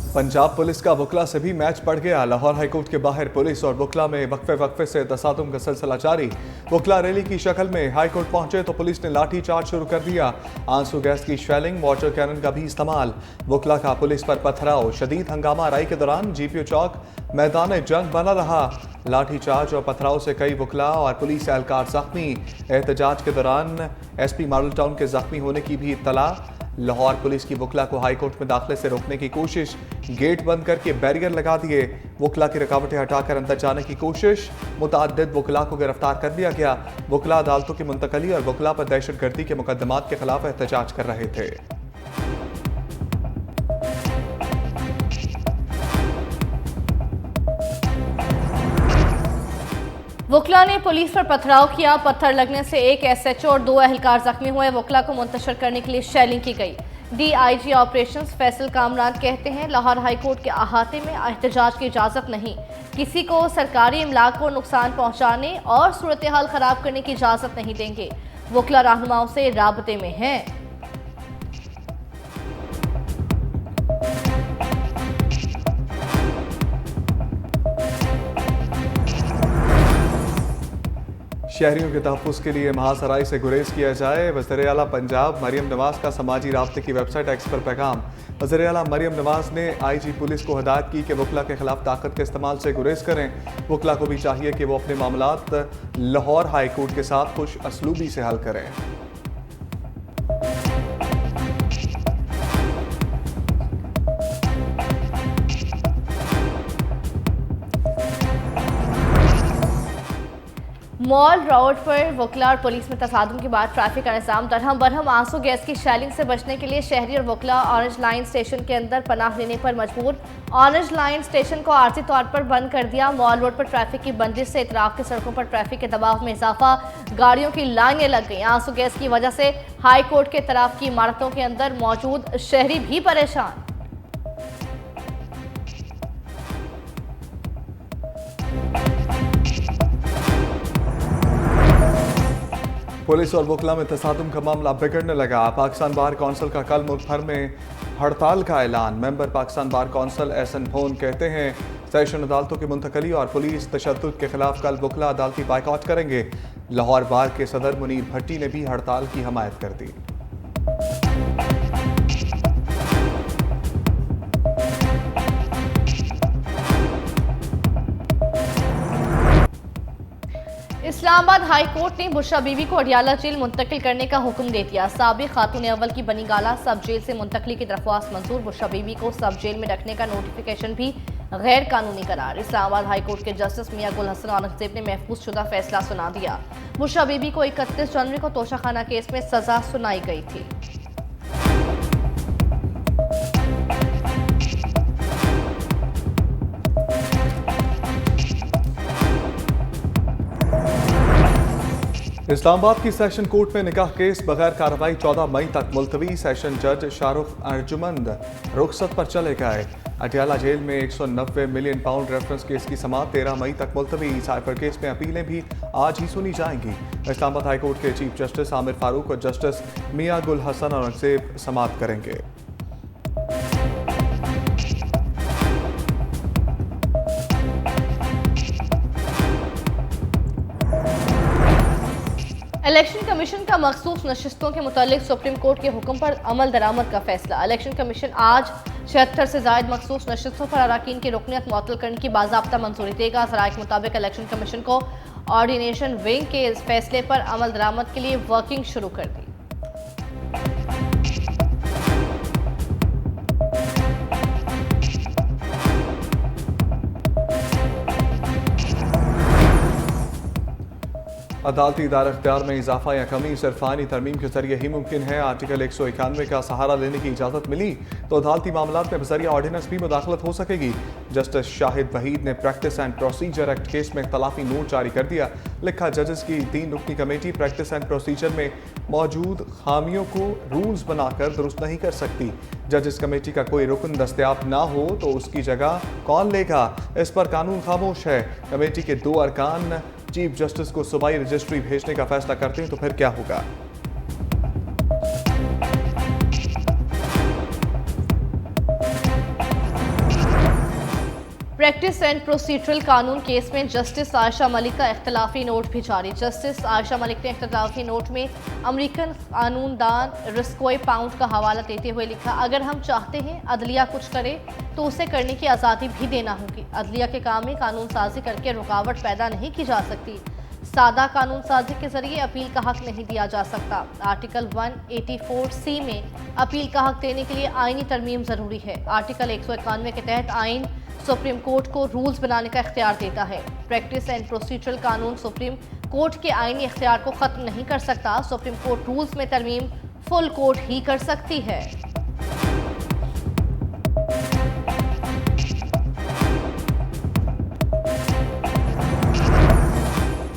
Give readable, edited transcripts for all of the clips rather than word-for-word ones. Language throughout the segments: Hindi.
पंजाब पुलिस का वकला से भी मैच पड़ गया। लाहौर हाईकोर्ट के बाहर पुलिस और वकला में वक्फे से तसादुम का सिलसिला जारी। वकला रैली की शक्ल में हाईकोर्ट पहुंचे तो पुलिस ने लाठी चार्ज शुरू कर दिया। आंसू गैस की शेलिंग, वाटर कैनन का भी इस्तेमाल। वकला का पुलिस पर पथराव, शदीद हंगामा राई के दौरान जीपीओ चौक मैदान जंग बना रहा। लाठी चार्ज और पथराव से कई वकला और पुलिस एहलकार जख्मी। एहतजाज के दौरान एसपी मॉडल टाउन के जख्मी होने की भी इत्तला। लाहौर पुलिस की वकला को हाईकोर्ट में दाखिले से रोकने की कोशिश, गेट बंद करके बैरियर लगा दिए। वकला की रुकावटें हटाकर अंदर जाने की कोशिश, मुतअद्दिद वकला को गिरफ्तार कर लिया गया। वकला अदालतों की मुंतकली और वकला पर दहशतगर्दी के मुकदमात के खिलाफ एहतजाज कर रहे थे। वकला ने पुलिस पर पथराव किया। पत्थर लगने से एक एसएचओ और 2 एहलकार जख्मी हुए। वकला को मुंतशिर करने के लिए शेलिंग की गई। डीआईजी ऑपरेशंस फैसल कामरान कहते हैं, लाहौर हाईकोर्ट के अहाते में एहतजाज की इजाज़त नहीं। किसी को सरकारी इमलाक को नुकसान पहुंचाने और सूरत हाल खराब करने की इजाज़त नहीं देंगे। वकला रहनुमाओं से राबते में हैं। शहरियों के तहफ़्फ़ुज़ के लिए महासराय से गुरेज किया जाए। वज़ीर आला पंजाब मरियम नवाज़ का समाजी राब्ते की वेबसाइट एक्स पर पैगाम। वज़ीर आला मरियम नवाज़ ने आईजी पुलिस को हिदायत की कि वकला के खिलाफ ताकत के इस्तेमाल से गुरेज करें। वकला को भी चाहिए कि वो अपने मामलात लाहौर हाई कोर्ट के साथ खुश असलूबी से हल करें। मॉल रोड पर वकला और पुलिस में तसादुम के बाद ट्रैफिक का निज़ाम दरहम बरहम। आंसू गैस की शेलिंग से बचने के लिए शहरी और वकला ऑरेंज लाइन स्टेशन के अंदर पनाह लेने पर मजबूर। ऑरेंज लाइन स्टेशन को आर्जी तौर पर बंद कर दिया। मॉल रोड पर ट्रैफिक की बंदिश से इतराफ की सड़कों पर ट्रैफिक के दबाव में इजाफा, गाड़ियों की लाइनें लग गई। आंसू गैस की वजह से हाई कोर्ट के तरफ की इमारतों के अंदर मौजूद शहरी भी परेशान। पुलिस और वकला में तसादुम का मामला बिगड़ने लगा। पाकिस्तान बार कौंसिल का कल मुल्क भर में हड़ताल का ऐलान। Member Pakistan bar council Ahsan Bhoon कहते हैं, सेशन अदालतों की मुंतकली और पुलिस तशद्दुद के खिलाफ कल वकला अदालती बाइकआउट करेंगे। लाहौर बार के सदर मुनीर भट्टी ने भी हड़ताल की हमायत कर दी। इस्लामाबाद हाई कोर्ट ने बुशरा बीबी को अडियाला जेल मुंतकिल करने का हुक्म दे दिया। साबिक खातून अव्वल की बनी गाला सब जेल से मुंतकली की दरख्वास्त मंजूर। बुशरा बीबी को सब जेल में रखने का नोटिफिकेशन भी गैर कानूनी करार। इस्लामाबाद हाई कोर्ट के जस्टिस मियां गुल हसन औरंगजेब ने महफूज शुदा फैसला सुना दिया। बुशरा बीबी को 31 जनवरी को तोशाखाना केस में सजा सुनाई गई थी। इस्लामाबाद की सेशन कोर्ट में निकाह केस बगैर कार्रवाई 14 मई तक मुलतवी। सेशन जज शाहरुख अर्जुमंद रुखसत पर चले गए। अटियाला जेल में 190 मिलियन पाउंड रेफरेंस केस की समाअत 13 मई तक मुलतवी। साइफर केस में अपीलें भी आज ही सुनी जाएंगी। इस्लामाबाद हाई कोर्ट के चीफ जस्टिस आमिर फारूक और जस्टिस मियां गुल हसन औरंगजेब समाअत करेंगे। इलेक्शन कमीशन का मखसूस नशिस्तों के मुतालिक सुप्रीम कोर्ट के हुक्म पर अमल दरामद का फैसला। इलेक्शन कमीशन आज 76 से जायद मखसूस नशिस्तों पर अराकीन की रुकनियत मुअत्तल करने की बाज़ाब्ता मंजूरी देगा। ज़राए के मुताबिक इलेक्शन कमीशन को ऑर्डिनेशन विंग के इस फैसले पर अमल दरामद के लिए वर्किंग शुरू कर दी। अदालती इदारा इख्तियार में इजाफा या कमी सिर्फ आईनी तरमीम के जरिए ही मुमकिन है। आर्टिकल 191 का सहारा लेने की इजाज़त मिली तो अदालती मामलात में बज़रिया ऑर्डिनेंस भी मुदाखलत हो सकेगी। जस्टिस शाहिद वहीद ने practice and procedure act case में इख्तलाफी नोट जारी कर दिया। लिखा, जजेस की 3 रुकनी कमेटी प्रैक्टिस एंड प्रोसीजर में मौजूद खामियों को रूल्स बनाकर दुरुस्त नहीं कर सकती। जजेस कमेटी का कोई रुकन दस्तयाब ना हो तो उसकी जगह कौन लेगा, इस पर कानून खामोश है। कमेटी के 2 अरकान चीफ जस्टिस को सूबाई रजिस्ट्री भेजने का फैसला करते हैं तो फिर क्या होगा। प्रैक्टिस एंड प्रोसीजरल कानून केस में जस्टिस आयशा मलिक का इख्तलाफी नोट भी जारी। जस्टिस आयशा मलिक ने इख्तलाफी नोट में अमेरिकन कानूनदान रिस्कोए पाउंड का हवाला देते हुए लिखा, अगर हम चाहते हैं अदलिया कुछ करे तो उसे करने की आज़ादी भी देना होगी। अदलिया के काम में कानून साजी करके रुकावट पैदा नहीं की जा सकती। सादा कानून साजी के जरिए अपील का हक नहीं दिया जा सकता। आर्टिकल 184C में अपील का हक देने के लिए आईनी तरमीम जरूरी है। आर्टिकल 191 के तहत आइन सुप्रीम कोर्ट को रूल्स बनाने का इख्तियार देता है। प्रैक्टिस एंड प्रोसीजरल कानून सुप्रीम कोर्ट के आईनी इख्तियार को खत्म नहीं कर सकता। सुप्रीम कोर्ट रूल्स में तरमीम फुल कोर्ट ही कर सकती है।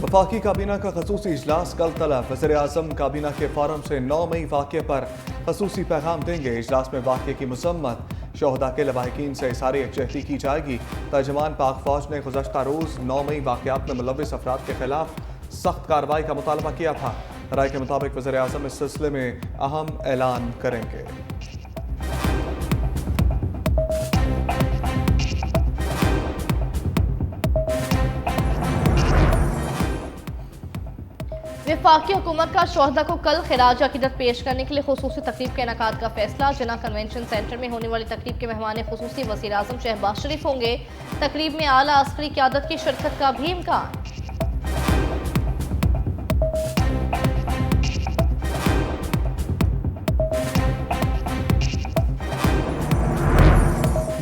वफाकी काबीना का खसूसी इजलास कल तलब। वज़ीर-ए-आज़म काबीना के फोरम से 9 मई वाक़े पर खसूसी पैगाम देंगे। इजलास में वाक़े की मसम्मत, शोहदा के लवाहिकीन से सारी यकजहती की जाएगी। तर्जमान पाक फौज ने गुज़श्ता रोज़ 9 मई वाक़यात में मुलव्विस अफराद के खिलाफ सख्त कार्रवाई का मुतालबा किया था। राय के मुताबिक वज़ीर-ए-आज़म इस सिलसिले में अहम ऐलान करेंगे। वफाकी हुकूमत का शोहदा को कल खिराज अकीदत पेश करने के लिए खुसूसी तकरीब के इनेकाद का फैसला। जिना कन्वेंशन सेंटर में होने वाली तकरीब के मेहमान खुसूसी वज़ीर-ए-आज़म शहबाज शरीफ होंगे। तकरीब में आला अस्करी क़यादत की शिरकत का भी इम्कान।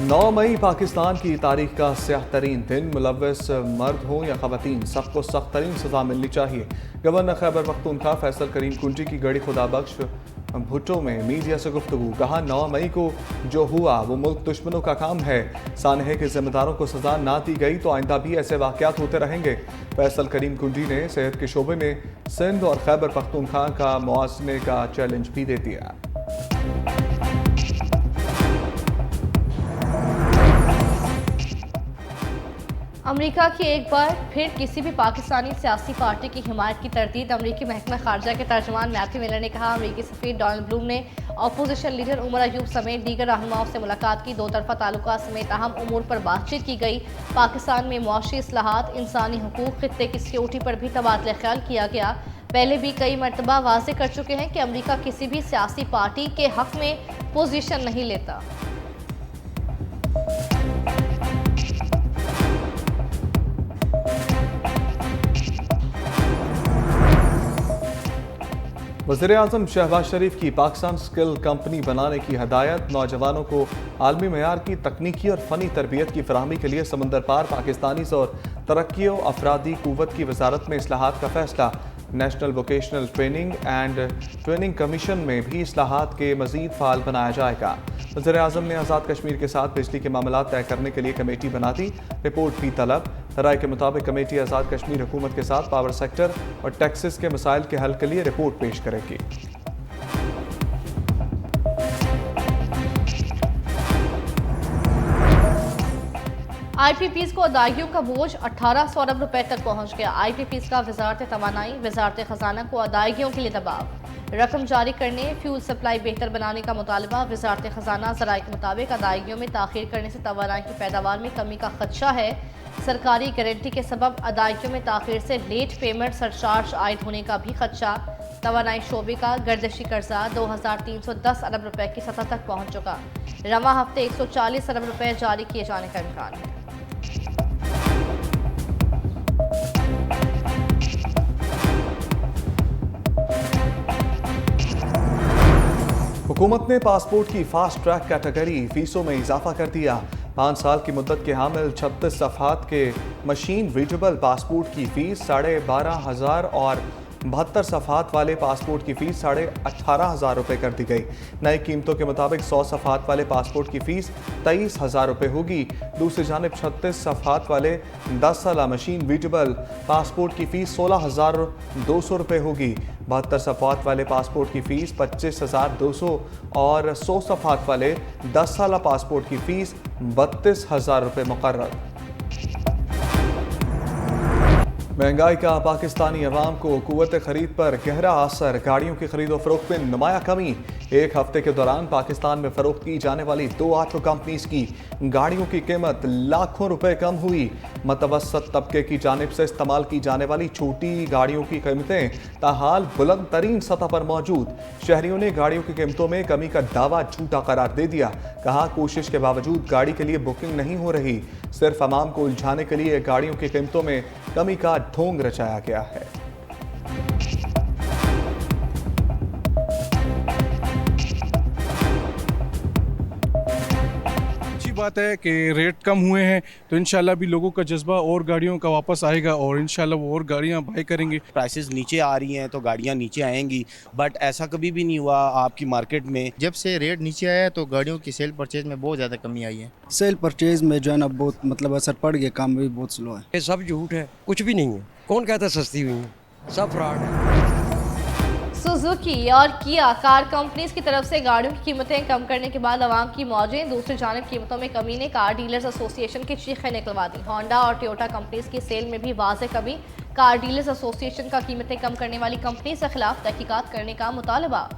नौ मई पाकिस्तान की तारीख का स्याह तरीन दिन। मुलव्विस मर्द हों या ख़वातीन, सबको सख्त तरीन सज़ा मिलनी चाहिए। गवर्नर खैबर पख्तूनख्वा फैसल करीम कुंजी की गड़ी खुदा बख्श भुट्टो में मीडिया से गुफ्तगू। कहा, 9 मई को जो हुआ वो मुल्क दुश्मनों का काम है। सानहे के जिम्मेदारों को सज़ा ना दी गई तो आइंदा भी ऐसे वाक़यात होते रहेंगे। फैसल करीम कुंजी ने सेहत के शोबे में सिंध और खैबर पख्तूनख्वा का मुआज़ने का चैलेंज भी दे दिया। अमेरिका की एक बार फिर किसी भी पाकिस्तानी सियासी पार्टी की हिमायत की तरदीद। अमेरिकी महकमा खारजा के तर्जमान मैथ्यू मिलर ने कहा, अमेरिकी सफीर डोनाल्ड ब्लूम ने अपोजिशन लीडर उमर अयूब समेत दीगर रहनुमाओं से मुलाकात की। 2 तरफ़ा ताल्लुकात समेत अहम उमूर पर बातचीत की गई। पाकिस्तान में मुआशी इस्लाहात, इंसानी हुकूक, खित्ते की सिक्योरिटी पर भी तबादला ख्याल किया गया। पहले भी कई मरतबा वाज़े कर चुके हैं कि अमेरिका किसी भी सियासी पार्टी के हक में पोजीशन नहीं लेता। वज़ीर-ए-आज़म शहबाज शरीफ की पाकिस्तान स्किल कंपनी बनाने की हदायत। नौजवानों को आलमी मयार की तकनीकी और फ़नी तरबियत की फराहमी के लिए समंदर पार पाकिस्तानी और तरक्की और अफरादी क़ुव्वत की वजारत में इस्लाहात का फैसला। National vocational training and training commission में भी इस्लाहात के मज़ीद फ़ाल बनाया जाएगा। वज़ीर-ए-आज़म ने आज़ाद कश्मीर के साथ बिजली के मामला तय करने के लिए कमेटी बना दी। रिपोर्ट भी तलब। राय के मुताबिक कमेटी आज़ाद कश्मीर हुकूमत के साथ पावर सेक्टर और टैक्सेस के मसाइल के हल के लिए रिपोर्ट पेश करेगी। IPPs को अदायगियों का बोझ 1800 अरब रुपए तक पहुंच गया। IPPs का वजारत तवानाई, वजारत खजाना को अदायगियों के लिए दबाव। रकम जारी करने, फ्यूल सप्लाई बेहतर बनाने का मुतालबा। वजारत खजाना ज़राए के मुताबिक अदायगियों में ताख़ीर करने से तवानाई की पैदावार में कमी का खदशा है। सरकारी गारंटी के सबब अदायगियों में ताख़ीर से लेट पेमेंट सरचार्ज आयद होने का भी खदशा। तवानाई शोबे का गर्दिशी कर्जा 2310 अरब रुपए की सतह तक पहुँच चुका। रवा हफ्ते 140 अरब रुपए जारी किए जाने का इम्कान है। हुकूमत ने पासपोर्ट की फास्ट ट्रैक कैटेगरी फीसों में इजाफा कर दिया। 5 साल की मुद्दत के हामिल 36 सफ़हात के मशीन रीडेबल पासपोर्ट की फ़ीस 12,500 और 72 सफ़हात वाले पासपोर्ट की फ़ीस 18,500 रुपये कर दी गई। नई कीमतों के मुताबिक 100 सफ़हात वाले पासपोर्ट की फ़ीस 23,000 रुपये होगी। दूसरी जानिब 36 सफ़हात वाले 10 साला मशीन रीडेबल पासपोर्ट की फ़ीस 16,200 रुपये होगी। 72 सफ़हात वाले पासपोर्ट की फ़ीस 25,200 और 100 सफ़हात वाले 10 साला पासपोर्ट की फ़ीस 32,000 रुपये मुकर्रर। महंगाई का पाकिस्तानी अवाम को कुव्वत खरीद पर गहरा असर। गाड़ियों की खरीदो फरोख्त में नुमाया कमी। एक हफ्ते के दौरान पाकिस्तान में फरोख्त की जाने वाली 2 ऑटो कंपनीज की गाड़ियों की कीमत लाखों रुपए कम हुई। मतवसत तबके की जानिब से इस्तेमाल की जाने वाली छोटी गाड़ियों की कीमतें ताहाल बुलंद तरीन सतह पर मौजूद। शहरियों ने गाड़ियों की कीमतों में कमी का दावा झूठा करार दे दिया। कहा, कोशिश के बावजूद गाड़ी के लिए बुकिंग नहीं हो रही, सिर्फ अवाम को उलझाने के लिए गाड़ियों की कीमतों में कमी का ढोंग रचाया गया है। बात है कि रेट कम हुए हैं तो इंशाल्लाह भी लोगों का जज्बा और गाड़ियों का वापस आएगा और इंशाल्लाह वो और गाड़ियां बाय करेंगे। प्राइसेस नीचे आ रही हैं तो गाड़ियां नीचे आएंगी, बट ऐसा कभी भी नहीं हुआ आपकी मार्केट में। जब से रेट नीचे आया है तो गाड़ियों की सेल परचेज में बहुत ज़्यादा कमी आई है। सेल परचेज में जो है ना बहुत मतलब असर पड़ गया, काम भी बहुत स्लो है। ये सब झूठ है, कुछ भी नहीं है। कौन कहता है सस्ती हुई है? सब फ्रॉड है। सुजुकी और किया कार कंपनीज की तरफ से गाड़ियों की कीमतें कम करने के बाद आवाम की मौजें। दूसरी जानिब कीमतों में कमी ने कार डीलर्स एसोसिएशन की चीखें निकलवा दी। होंडा और टोयोटा कंपनीज की सेल में भी वाज़ेह कमी। कार डीलर्स एसोसिएशन का कीमतें कम करने वाली कंपनी के खिलाफ तहकीकात करने का मुतालबा।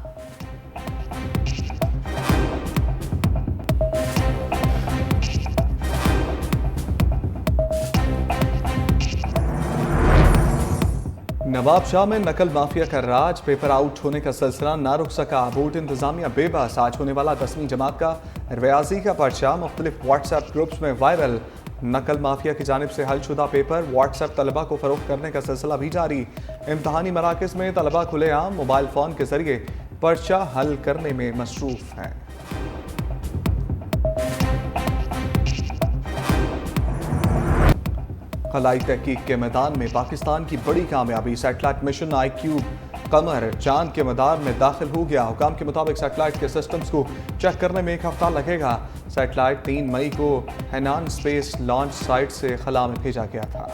नवाब शाह में नकल माफिया का राज, पेपर आउट होने का सिलसिला ना रुक सका। बोर्ड इंतजामिया बेबस। आज होने वाला 10वीं जमात का रियाजी का पर्चा मुख्तलिफ व्हाट्सएप ग्रुप्स में वायरल। नकल माफिया की जानिब से हलशुदा पेपर व्हाट्सएप तलबा को फरोख्त करने का सिलसिला भी जारी। इम्तहानी मराकज़ में तलबा खुलेआम मोबाइल फ़ोन के जरिए पर्चा हल करने में मसरूफ हैं। खलाई तहकीक के मैदान में पाकिस्तान की बड़ी कामयाबी। सैटेलाइट मिशन IQ कमर चांद के मदार में दाखिल हो गया। हुकाम के मुताबिक सैटेलाइट के सिस्टम्स को चेक करने में 1 हफ्ता लगेगा। सैटेलाइट 3 मई को हैनान स्पेस लॉन्च साइट से खला में भेजा गया था।